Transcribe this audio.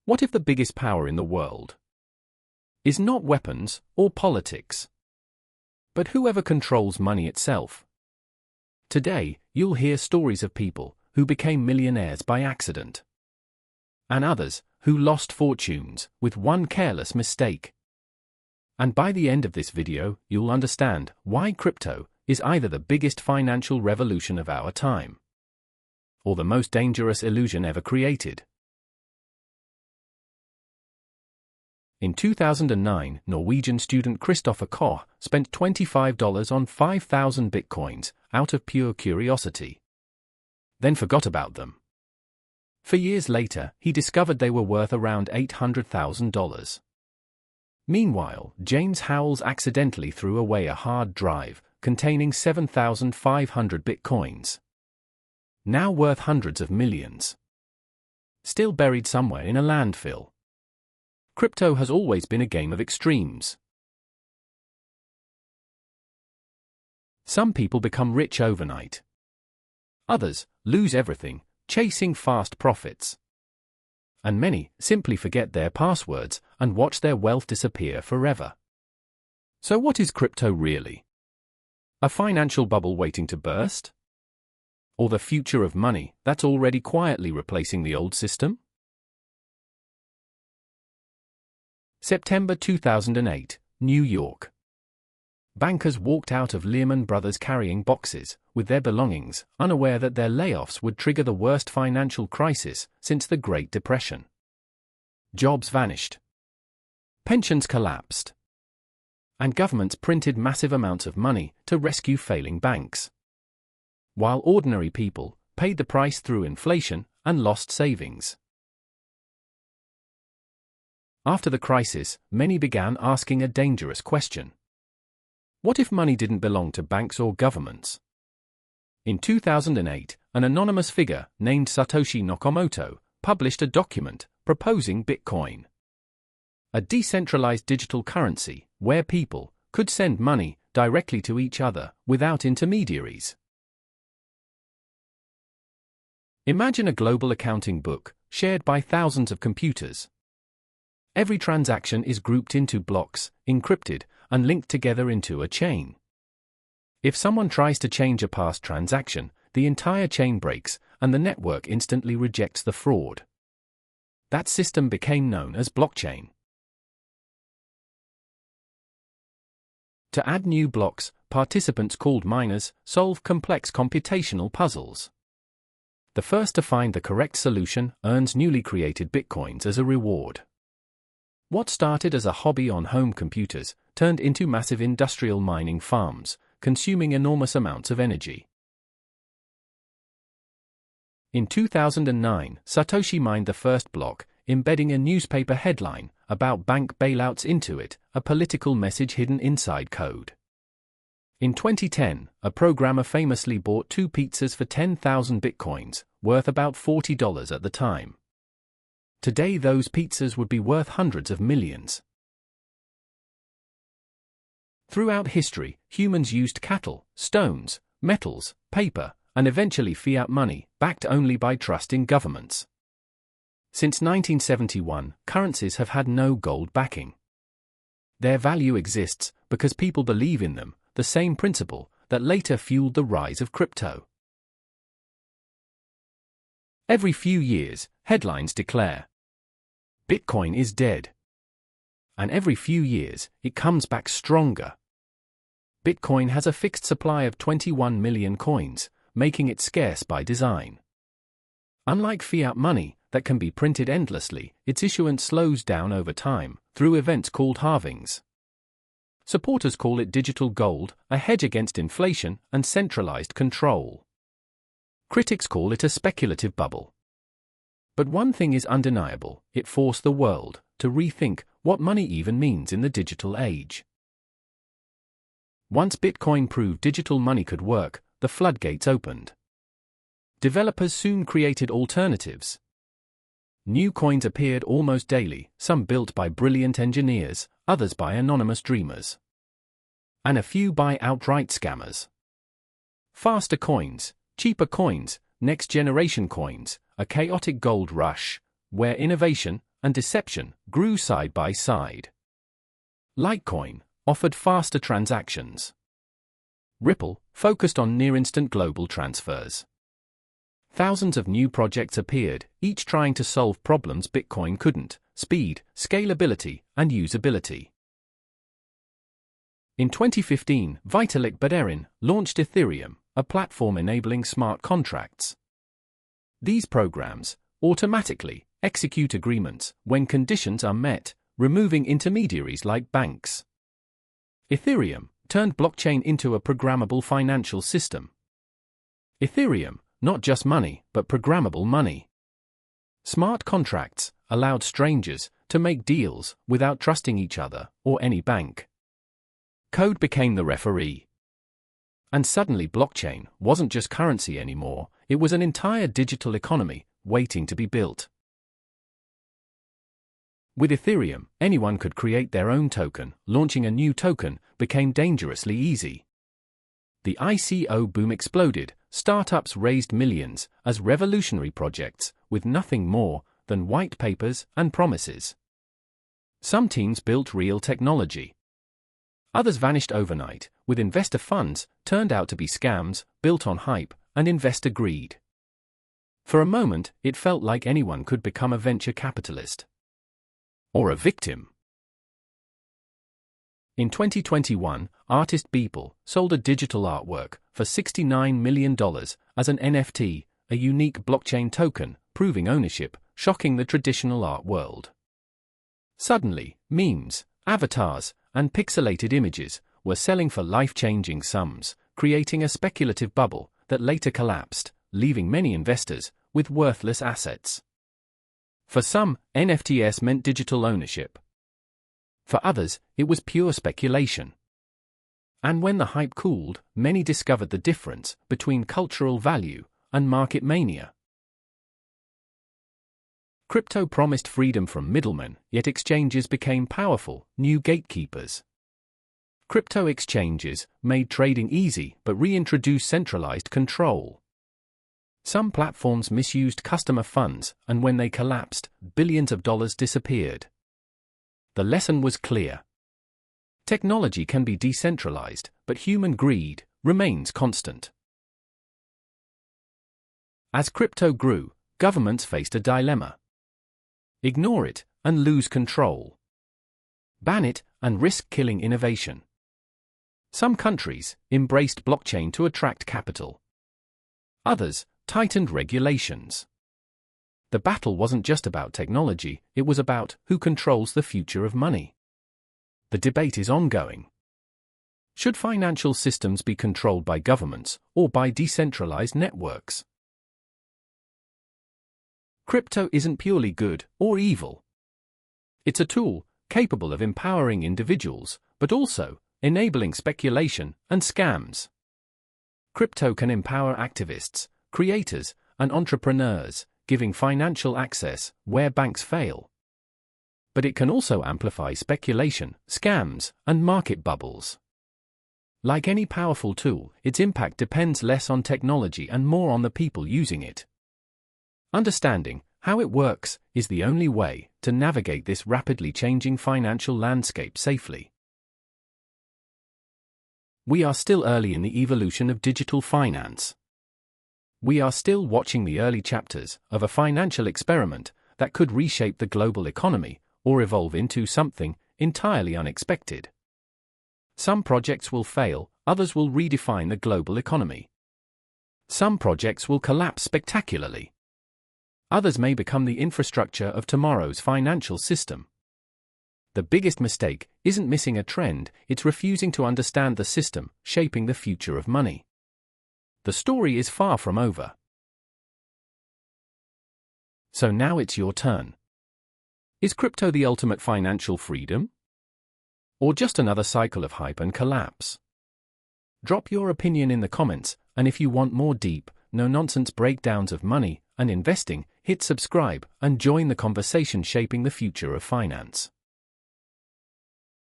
What if the biggest power in the world is not weapons or politics, but whoever controls money itself? Today, you'll hear stories of people who became millionaires by accident, and others who lost fortunes with one careless mistake. And by the end of this video, you'll understand why crypto is either the biggest financial revolution of our time, or the most dangerous illusion ever created. In 2009, Norwegian student Christopher Koch spent $25 on 5,000 bitcoins out of pure curiosity, then forgot about them. For years later, he discovered they were worth around $800,000. Meanwhile, James Howells accidentally threw away a hard drive containing 7,500 bitcoins, now worth hundreds of millions, still buried somewhere in a landfill. Crypto has always been a game of extremes. Some people become rich overnight. Others lose everything, chasing fast profits. And many simply forget their passwords and watch their wealth disappear forever. So what is crypto really? A financial bubble waiting to burst? Or the future of money that's already quietly replacing the old system? September 2008, New York. Bankers walked out of Lehman Brothers carrying boxes with their belongings, unaware that their layoffs would trigger the worst financial crisis since the Great Depression. Jobs vanished. Pensions collapsed. And governments printed massive amounts of money to rescue failing banks, while ordinary people paid the price through inflation and lost savings. After the crisis, many began asking a dangerous question. What if money didn't belong to banks or governments? In 2008, an anonymous figure named Satoshi Nakamoto published a document proposing Bitcoin, a decentralized digital currency where people could send money directly to each other without intermediaries. Imagine a global accounting book shared by thousands of computers. Every transaction is grouped into blocks, encrypted, and linked together into a chain. If someone tries to change a past transaction, the entire chain breaks, and the network instantly rejects the fraud. That system became known as blockchain. To add new blocks, participants called miners solve complex computational puzzles. The first to find the correct solution earns newly created bitcoins as a reward. What started as a hobby on home computers turned into massive industrial mining farms, consuming enormous amounts of energy. In 2009, Satoshi mined the first block, embedding a newspaper headline about bank bailouts into it, a political message hidden inside code. In 2010, a programmer famously bought 2 pizzas for 10,000 bitcoins, worth about $40 at the time. Today those pizzas would be worth hundreds of millions. Throughout history, humans used cattle, stones, metals, paper, and eventually fiat money, backed only by trust in governments. Since 1971, currencies have had no gold backing. Their value exists because people believe in them, the same principle that later fueled the rise of crypto. Every few years, headlines declare, Bitcoin is dead. And every few years, it comes back stronger. Bitcoin has a fixed supply of 21 million coins, making it scarce by design. Unlike fiat money, that can be printed endlessly, its issuance slows down over time, through events called halvings. Supporters call it digital gold, a hedge against inflation and centralized control. Critics call it a speculative bubble. But one thing is undeniable, it forced the world to rethink what money even means in the digital age. Once Bitcoin proved digital money could work, the floodgates opened. Developers soon created alternatives. New coins appeared almost daily, some built by brilliant engineers, others by anonymous dreamers, and a few by outright scammers. Faster coins, cheaper coins, next-generation coins, a chaotic gold rush, where innovation and deception grew side by side. Litecoin offered faster transactions. Ripple focused on near-instant global transfers. Thousands of new projects appeared, each trying to solve problems Bitcoin couldn't: speed, scalability, and usability. In 2015, Vitalik Buterin launched Ethereum, a platform enabling smart contracts. These programs automatically execute agreements when conditions are met, removing intermediaries like banks. Ethereum turned blockchain into a programmable financial system. Ethereum, not just money, but programmable money. Smart contracts allowed strangers to make deals without trusting each other or any bank. Code became the referee. And suddenly blockchain wasn't just currency anymore, it was an entire digital economy waiting to be built. With Ethereum, anyone could create their own token. Launching a new token became dangerously easy. The ICO boom exploded. Startups raised millions as revolutionary projects with nothing more than white papers and promises. Some teams built real technology. Others vanished overnight, with investor funds turned out to be scams built on hype and investor greed. For a moment, it felt like anyone could become a venture capitalist. Or a victim. In 2021, artist Beeple sold a digital artwork for $69 million as an NFT, a unique blockchain token, proving ownership, shocking the traditional art world. Suddenly, memes, avatars, and pixelated images were selling for life-changing sums, creating a speculative bubble that later collapsed, leaving many investors with worthless assets. For some, NFTs meant digital ownership. For others, it was pure speculation. And when the hype cooled, many discovered the difference between cultural value and market mania. Crypto promised freedom from middlemen, yet exchanges became powerful, new gatekeepers. Crypto exchanges made trading easy but reintroduced centralized control. Some platforms misused customer funds, and when they collapsed, billions of dollars disappeared. The lesson was clear. Technology can be decentralized, but human greed remains constant. As crypto grew, governments faced a dilemma. Ignore it and lose control. Ban it and risk killing innovation. Some countries embraced blockchain to attract capital. Others tightened regulations. The battle wasn't just about technology, it was about who controls the future of money. The debate is ongoing. Should financial systems be controlled by governments or by decentralized networks? Crypto isn't purely good or evil. It's a tool capable of empowering individuals, but also enabling speculation and scams. Crypto can empower activists, creators, and entrepreneurs, giving financial access where banks fail. But it can also amplify speculation, scams, and market bubbles. Like any powerful tool, its impact depends less on technology and more on the people using it. Understanding how it works is the only way to navigate this rapidly changing financial landscape safely. We are still early in the evolution of digital finance. We are still watching the early chapters of a financial experiment that could reshape the global economy or evolve into something entirely unexpected. Some projects will fail, others will redefine the global economy. Some projects will collapse spectacularly. Others may become the infrastructure of tomorrow's financial system. The biggest mistake isn't missing a trend, it's refusing to understand the system shaping the future of money. The story is far from over. So now it's your turn. Is crypto the ultimate financial freedom? Or just another cycle of hype and collapse? Drop your opinion in the comments, and if you want more deep, no-nonsense breakdowns of money and investing, hit subscribe and join the conversation shaping the future of finance.